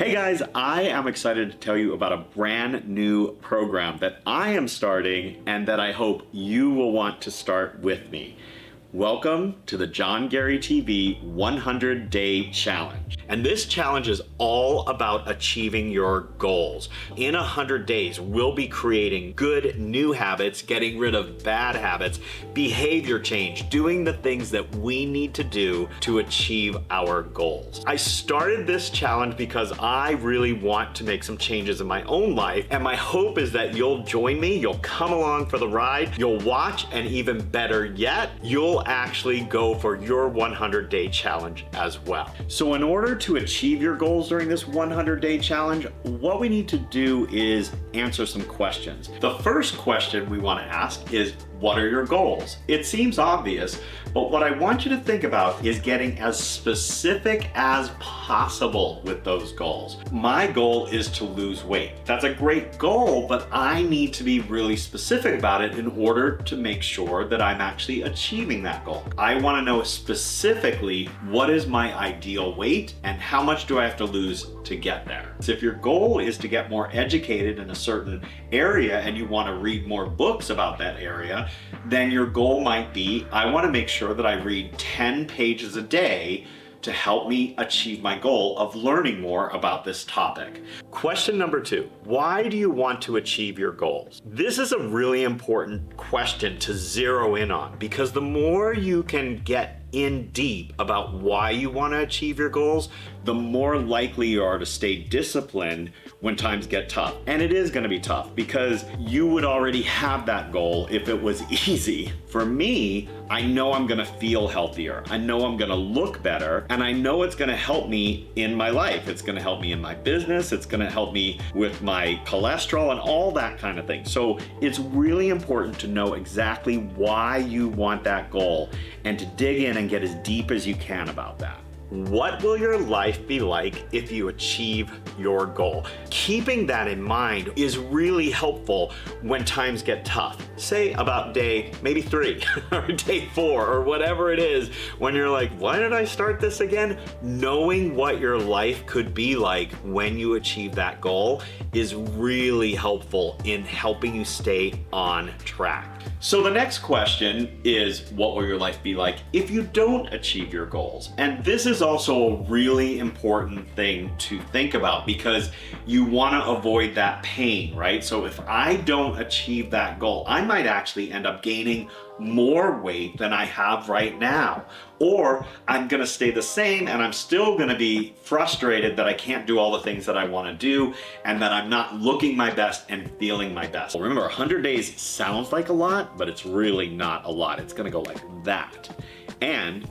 Hey guys, I am excited to tell you about a brand new program that I am starting and that I hope you will want to start with me. Welcome to the Garey TV 100-Day Challenge. And this challenge is all about achieving your goals. In 100 days, we'll be creating good new habits, getting rid of bad habits, behavior change, doing the things that we need to do to achieve our goals. I started this challenge because I really want to make some changes in my own life, and my hope is that you'll join me, you'll come along for the ride, you'll watch, and even better yet, you'll actually go for your 100-day challenge as well. So in order to achieve your goals during this 100-day challenge, what we need to do is answer some questions. The first question we want to ask is, what are your goals? It seems obvious, but what I want you to think about is getting as specific as possible with those goals. My goal is to lose weight. That's a great goal, but I need to be really specific about it in order to make sure that I'm actually achieving that goal. I want to know specifically what is my ideal weight and how much do I have to lose to get there. So if your goal is to get more educated in a certain area and you want to read more books about that area, then your goal might be, I want to make sure that I read 10 pages a day to help me achieve my goal of learning more about this topic. Question number 2, why do you want to achieve your goals? This is a really important question to zero in on, because the more you can get in deep about why you want to achieve your goals, the more likely you are to stay disciplined when times get tough. And it is going to be tough because you would already have that goal if it was easy. For me, I know I'm going to feel healthier. I know I'm going to look better, and I know it's going to help me in my life. It's going to help me in my business. It's going to help me with my cholesterol and all that kind of thing. So it's really important to know exactly why you want that goal and to dig in and get as deep as you can about that. What will your life be like if you achieve your goal? Keeping that in mind is really helpful when times get tough. Say about day maybe 3 or day 4 or whatever it is, when you're like, why did I start this again? Knowing what your life could be like when you achieve that goal is really helpful in helping you stay on track. So the next question is, what will your life be like if you don't achieve your goals? And this is also a really important thing to think about because you want to avoid that pain, right? So if I don't achieve that goal, I might actually end up gaining more weight than I have right now. Or I'm gonna stay the same and I'm still gonna be frustrated that I can't do all the things that I wanna do and that I'm not looking my best and feeling my best. Remember, 100 days sounds like a lot, but it's really not a lot. It's gonna go like that. And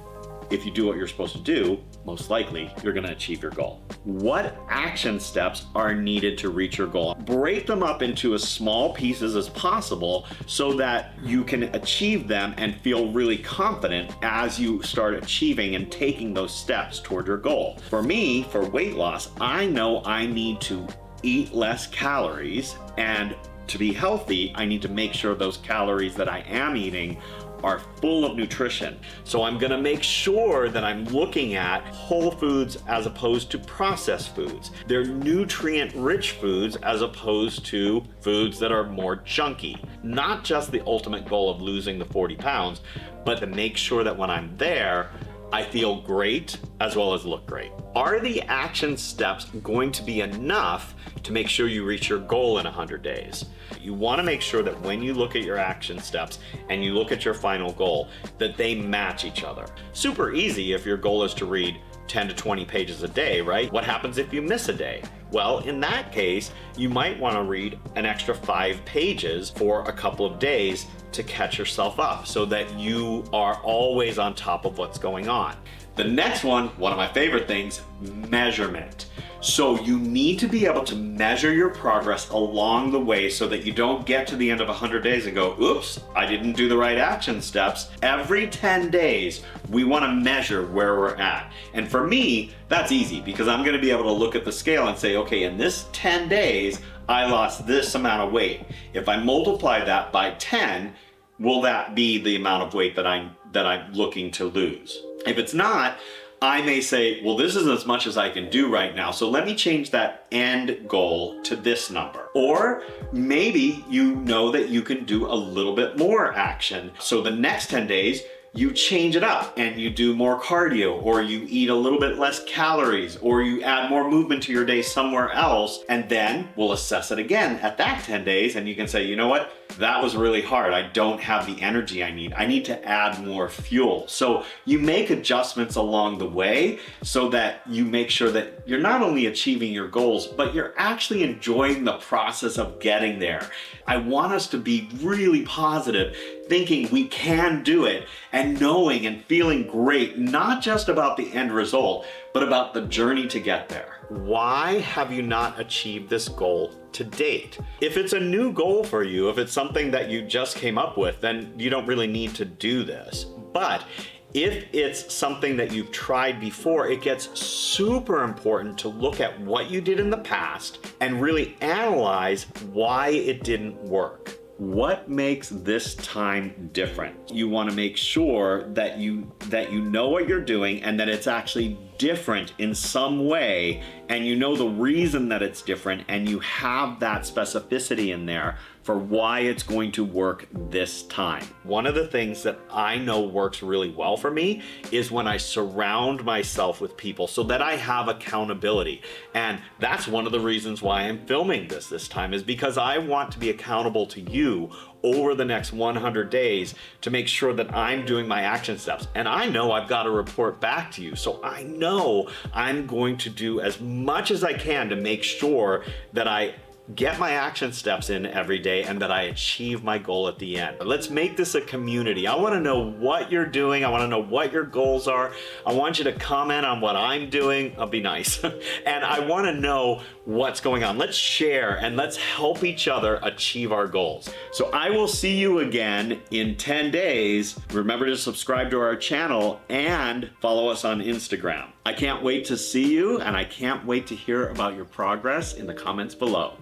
if you do what you're supposed to do, most likely you're gonna achieve your goal. What action steps are needed to reach your goal? Break them up into as small pieces as possible so that you can achieve them and feel really confident as you start achieving and taking those steps toward your goal. For me, for weight loss, I know I need to eat less calories, and to be healthy, I need to make sure those calories that I am eating are full of nutrition. So I'm gonna make sure that I'm looking at whole foods as opposed to processed foods. They're nutrient-rich foods as opposed to foods that are more junky. Not just the ultimate goal of losing the 40 pounds, but to make sure that when I'm there, I feel great as well as look great. Are the action steps going to be enough to make sure you reach your goal in 100 days? You want to make sure that when you look at your action steps and you look at your final goal, that they match each other. Super easy if your goal is to read 10 to 20 pages a day, right? What happens if you miss a day? Well, in that case, you might want to read an extra 5 pages for a couple of days to catch yourself up so that you are always on top of what's going on. The next one of my favorite things, measurement. So you need to be able to measure your progress along the way so that you don't get to the end of 100 days and go, oops, I didn't do the right action steps. Every 10 days, we want to measure where we're at. And for me, that's easy because I'm going to be able to look at the scale and say, okay, in this 10 days, I lost this amount of weight. If I multiply that by 10, will that be the amount of weight that I'm looking to lose? If it's not, I may say, well, this is as much as I can do right now, so let me change that end goal to this number. Or maybe you know that you can do a little bit more action. So the next 10 days, you change it up and you do more cardio, or you eat a little bit less calories, or you add more movement to your day somewhere else, and then we'll assess it again at that 10 days and you can say, you know what? That was really hard. I don't have the energy I need. I need to add more fuel. So you make adjustments along the way so that you make sure that you're not only achieving your goals, but you're actually enjoying the process of getting there. I want us to be really positive, thinking we can do it, and knowing and feeling great, not just about the end result, but about the journey to get there. Why have you not achieved this goal to date? If it's a new goal for you, if it's something that you just came up with, then you don't really need to do this. But if it's something that you've tried before, it gets super important to look at what you did in the past and really analyze why it didn't work. What makes this time different? You want to make sure that you know what you're doing and that it's actually different in some way, and you know the reason that it's different, and you have that specificity in there for why it's going to work this time. One of the things that I know works really well for me is when I surround myself with people so that I have accountability. And that's one of the reasons why I'm filming this time, is because I want to be accountable to you over the next 100 days to make sure that I'm doing my action steps. And I know I've got to report back to you. So I know I'm going to do as much as I can to make sure that I get my action steps in every day and that I achieve my goal at the end. But let's make this a community. I want to know what you're doing. I want to know what your goals are. I want you to comment on what I'm doing. I'll be nice. And I want to know what's going on. Let's share and let's help each other achieve our goals. So I will see you again in 10 days. Remember to subscribe to our channel and follow us on Instagram. I can't wait to see you, and I can't wait to hear about your progress in the comments below.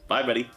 Bye, buddy.